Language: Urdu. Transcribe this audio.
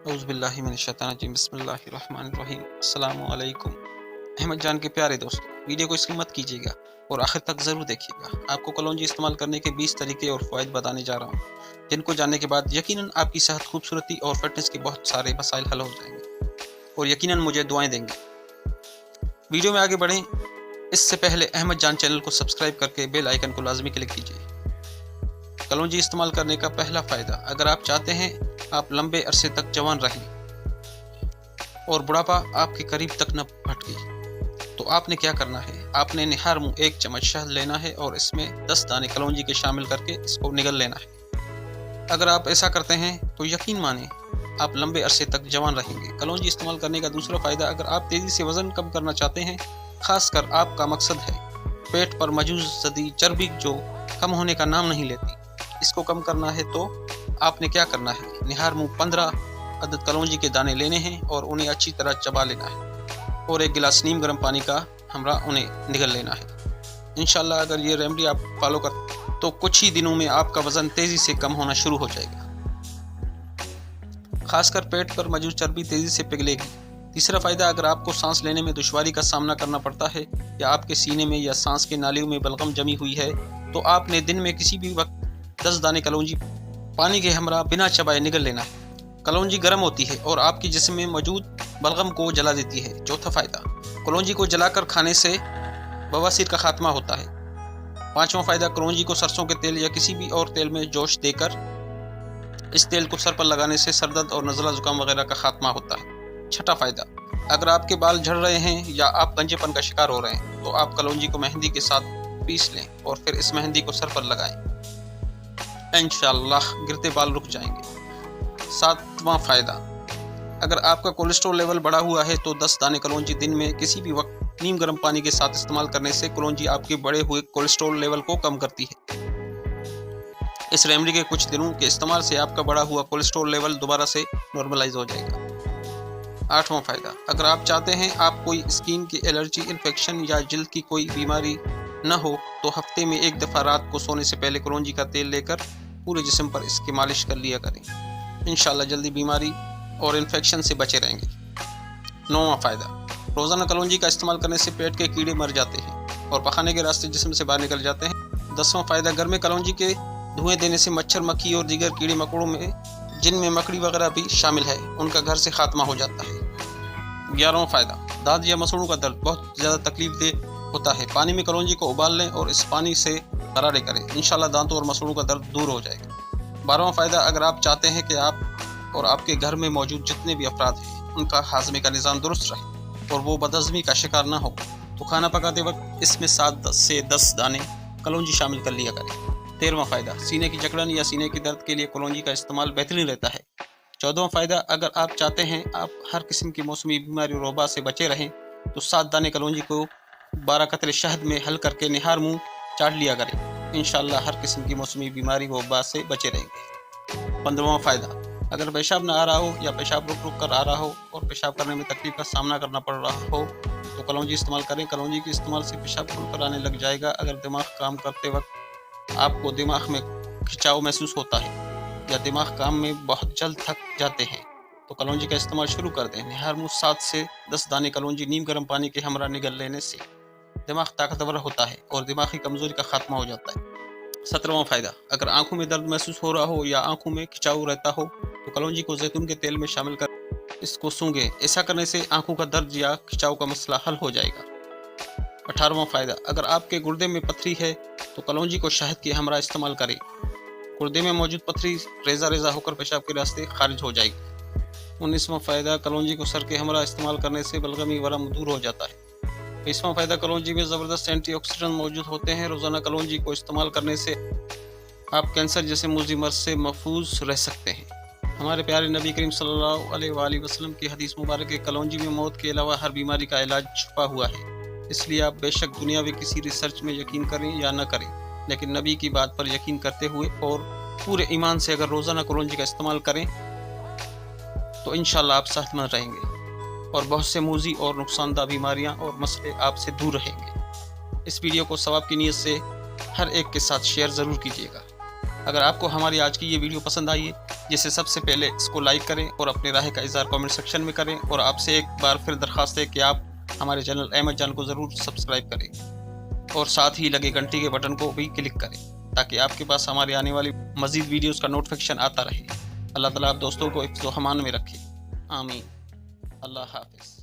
اعوذ باللہ من الشیطان الرجیم، بسم اللہ الرحمن الرحیم۔ السلام علیکم احمد جان کے پیارے دوستوں، ویڈیو کو اسکپ مت کیجیے گا اور آخر تک ضرور دیکھیے گا۔ آپ کو کلونجی استعمال کرنے کے 20 طریقے اور فوائد بتانے جا رہا ہوں، جن کو جاننے کے بعد یقیناً آپ کی صحت، خوبصورتی اور فٹنس کے بہت سارے مسائل حل ہو جائیں گے اور یقیناً مجھے دعائیں دیں گے۔ ویڈیو میں آگے بڑھیں اس سے پہلے احمد جان چینل کو سبسکرائب کر کے بیل آئیکن کو لازمی کلک کیجیے۔ کلونجی استعمال کرنے کا پہلا فائدہ، اگر آپ چاہتے ہیں آپ لمبے عرصے تک جوان رہیں اور بڑھاپا آپ کے قریب تک نہ پھٹکے، تو آپ نے کیا کرنا ہے؟ آپ نے نہار منہ 1 چمچ شہد لینا ہے اور اس میں 10 دانے کلونجی کے شامل کر کے اس کو نگل لینا ہے۔ اگر آپ ایسا کرتے ہیں تو یقین مانیں آپ لمبے عرصے تک جوان رہیں گے۔ کلونجی استعمال کرنے کا دوسرا فائدہ، اگر آپ تیزی سے وزن کم کرنا چاہتے ہیں، خاص کر آپ کا مقصد ہے پیٹ پر موجود زدی چربی جو کم ہونے کا نام نہیں لیتی، اس کو کم کرنا ہے، تو آپ نے کیا کرنا ہے؟ نہار منہ 15 عدد کلونجی کے دانے لینے ہیں اور انہیں اچھی طرح چبا لینا ہے اور 1 گلاس نیم گرم پانی کا ہمراہ انہیں نگل لینا ہے۔ انشاءاللہ اگر یہ ریمیڈی آپ فالو کرتے تو کچھ ہی دنوں میں آپ کا وزن تیزی سے کم ہونا شروع ہو جائے گا، خاص کر پیٹ پر موجود چربی تیزی سے پگھلے گی۔ تیسرا فائدہ، اگر آپ کو سانس لینے میں دشواری کا سامنا کرنا پڑتا ہے یا آپ کے سینے میں یا سانس کے نالیوں میں بلغم جمی ہوئی ہے، تو آپ نے دن میں کسی بھی وقت 10 دانے کلونجی پانی کے ہمراہ بنا چبائے نگل لینا ہے۔ کلونجی گرم ہوتی ہے اور آپ کے جسم میں موجود بلغم کو جلا دیتی ہے۔ چوتھا فائدہ، کلونجی کو جلا کر کھانے سے بواسیر کا خاتمہ ہوتا ہے۔ پانچواں فائدہ، کلونجی کو سرسوں کے تیل یا کسی بھی اور تیل میں جوش دے کر اس تیل کو سر پر لگانے سے سر درد اور نزلہ زکام وغیرہ کا خاتمہ ہوتا ہے۔ چھٹا فائدہ، اگر آپ کے بال جھڑ رہے ہیں یا آپ گنجے پن کا شکار ہو رہے ہیں، تو آپ کلونجی کو مہندی کے ساتھ پیس لیں اور پھر اس مہندی کو سر پر لگائیں، انشاءاللہ گرتے بال رک جائیں گے۔ ساتواں فائدہ، اگر آپ کا کولیسٹرول لیول بڑھا ہوا ہے تو 10 دانے کلونجی دن میں کسی بھی وقت نیم گرم پانی کے ساتھ استعمال کرنے سے کلونجی آپ کے بڑھے ہوئے کولیسٹرول لیول کو کم کرتی ہے۔ اس ریمیڈی کے کچھ دنوں کے استعمال سے آپ کا بڑھا ہوا کولیسٹرول لیول دوبارہ سے نارملائز ہو جائے گا۔ آٹھواں فائدہ، اگر آپ چاہتے ہیں آپ کوئی اسکن کی الرجی، انفیکشن یا جلد کی کوئی بیماری نہ ہو، تو ہفتے میں 1 دفعہ رات کو سونے سے پہلے کلونجی کا تیل لے کر پورے جسم پر اس کی مالش کر لیا کریں، انشاءاللہ جلدی بیماری اور انفیکشن سے بچے رہیں گے۔ نواں فائدہ، روزانہ کلونجی کا استعمال کرنے سے پیٹ کے کیڑے مر جاتے ہیں اور پخانے کے راستے جسم سے باہر نکل جاتے ہیں۔ 10واں فائدہ، گھر میں کلونجی کے دھوئیں دینے سے مچھر، مکھی اور دیگر کیڑے مکوڑوں میں جن میں مکڑی وغیرہ بھی شامل ہے، ان کا گھر سے خاتمہ ہو جاتا ہے۔ 11واں فائدہ، دانت یا مسوڑوں کا درد بہت زیادہ تکلیف دہ ہوتا ہے، پانی میں کلونجی کو ابال لیں اور اس پانی سے غرارے کریں، انشاءاللہ دانتوں اور مسوڑوں کا درد دور ہو جائے گا۔ 12واں فائدہ، اگر آپ چاہتے ہیں کہ آپ اور آپ کے گھر میں موجود جتنے بھی افراد ہیں ان کا ہاضمے کا نظام درست رہے اور وہ بدہضمی کا شکار نہ ہو، تو کھانا پکاتے وقت اس میں 7 سے 10 دانے کلونجی شامل کر لیا کریں۔ 13واں فائدہ، سینے کی جکڑن یا سینے کی درد کے لیے کلونجی کا استعمال بہترین رہتا ہے۔ 14واں فائدہ، اگر آپ چاہتے ہیں آپ ہر قسم کی موسمی بیماری اور وبا سے بچے رہیں، تو 7 دانے کلونجی کو 12 قطرے شہد میں حل کر کے نہار منہ چاٹ لیا کریں، انشاءاللہ ہر قسم کی موسمی بیماری و وبا سے بچے رہیں گے۔ 15واں فائدہ، اگر پیشاب نہ آ رہا ہو یا پیشاب رک رک کر آ رہا ہو اور پیشاب کرنے میں تکلیف کا سامنا کرنا پڑ رہا ہو، تو کلونجی استعمال کریں۔ کلونجی کے استعمال سے پیشاب کھل کر آنے لگ جائے گا۔ اگر دماغ کام کرتے وقت آپ کو دماغ میں کھچاؤ محسوس ہوتا ہے یا دماغ کام میں بہت جلد تھک جاتے ہیں، تو کلونجی کا استعمال شروع کر دیں۔ نہار منہ 7 سے 10 دانے کلونجی نیم گرم پانی کے ہمراہ نگل لینے سے دماغ طاقتور ہوتا ہے اور دماغی کمزوری کا خاتمہ ہو جاتا ہے۔ 17واں فائدہ، اگر آنکھوں میں درد محسوس ہو رہا ہو یا آنکھوں میں کھچاؤ رہتا ہو، تو کلونجی کو زیتون کے تیل میں شامل کر اس کو سونگھیں، ایسا کرنے سے آنکھوں کا درد یا کھچاؤ کا مسئلہ حل ہو جائے گا۔ 18واں فائدہ، اگر آپ کے گردے میں پتھری ہے تو کلونجی کو شہد کے ہمراہ استعمال کریں، گردے میں موجود پتھری ریزہ ریزہ ہو کر پیشاب کے راستے خارج ہو جائے گی۔ 19واں فائدہ، کلونجی کو سر کے ہمراہ استعمال کرنے سے بلغمی ورم دور ہو جاتا ہے۔ 20واں فائدہ، کلونجی میں زبردست اینٹی آکسیڈنٹ موجود ہوتے ہیں، روزانہ کلونجی کو استعمال کرنے سے آپ کینسر جیسے موذی مرض سے محفوظ رہ سکتے ہیں۔ ہمارے پیارے نبی کریم صلی اللہ علیہ وآلہ وسلم کی حدیث مبارک ہے، کلونجی میں موت کے علاوہ ہر بیماری کا علاج چھپا ہوا ہے، اس لیے آپ بے شک دنیاوی کسی ریسرچ میں یقین کریں یا نہ کریں، لیکن نبی کی بات پر یقین کرتے ہوئے اور پورے ایمان سے اگر روزانہ کلونجی کا استعمال کریں تو انشاءاللہ آپ صحت مند رہیں گے اور بہت سے موذی اور نقصان دہ بیماریاں اور مسئلے آپ سے دور رہیں گے۔ اس ویڈیو کو ثواب کی نیت سے ہر ایک کے ساتھ شیئر ضرور کیجیے گا۔ اگر آپ کو ہماری آج کی یہ ویڈیو پسند آئی ہے جسے سب سے پہلے اس کو لائک کریں اور اپنی رائے کا اظہار کامنٹ سیکشن میں کریں، اور آپ سے ایک بار پھر درخواست ہے کہ آپ ہمارے چینل احمد جان کو ضرور سبسکرائب کریں اور ساتھ ہی لگے گھنٹی کے بٹن کو بھی کلک کریں تاکہ آپ کے پاس ہماری آنے والی مزید ویڈیوز کا نوٹیفیکیشن آتا رہے۔ اللہ تعالیٰ آپ دوستوں کو حفظ و امان میں رکھے، آمین۔ اللہ حافظ۔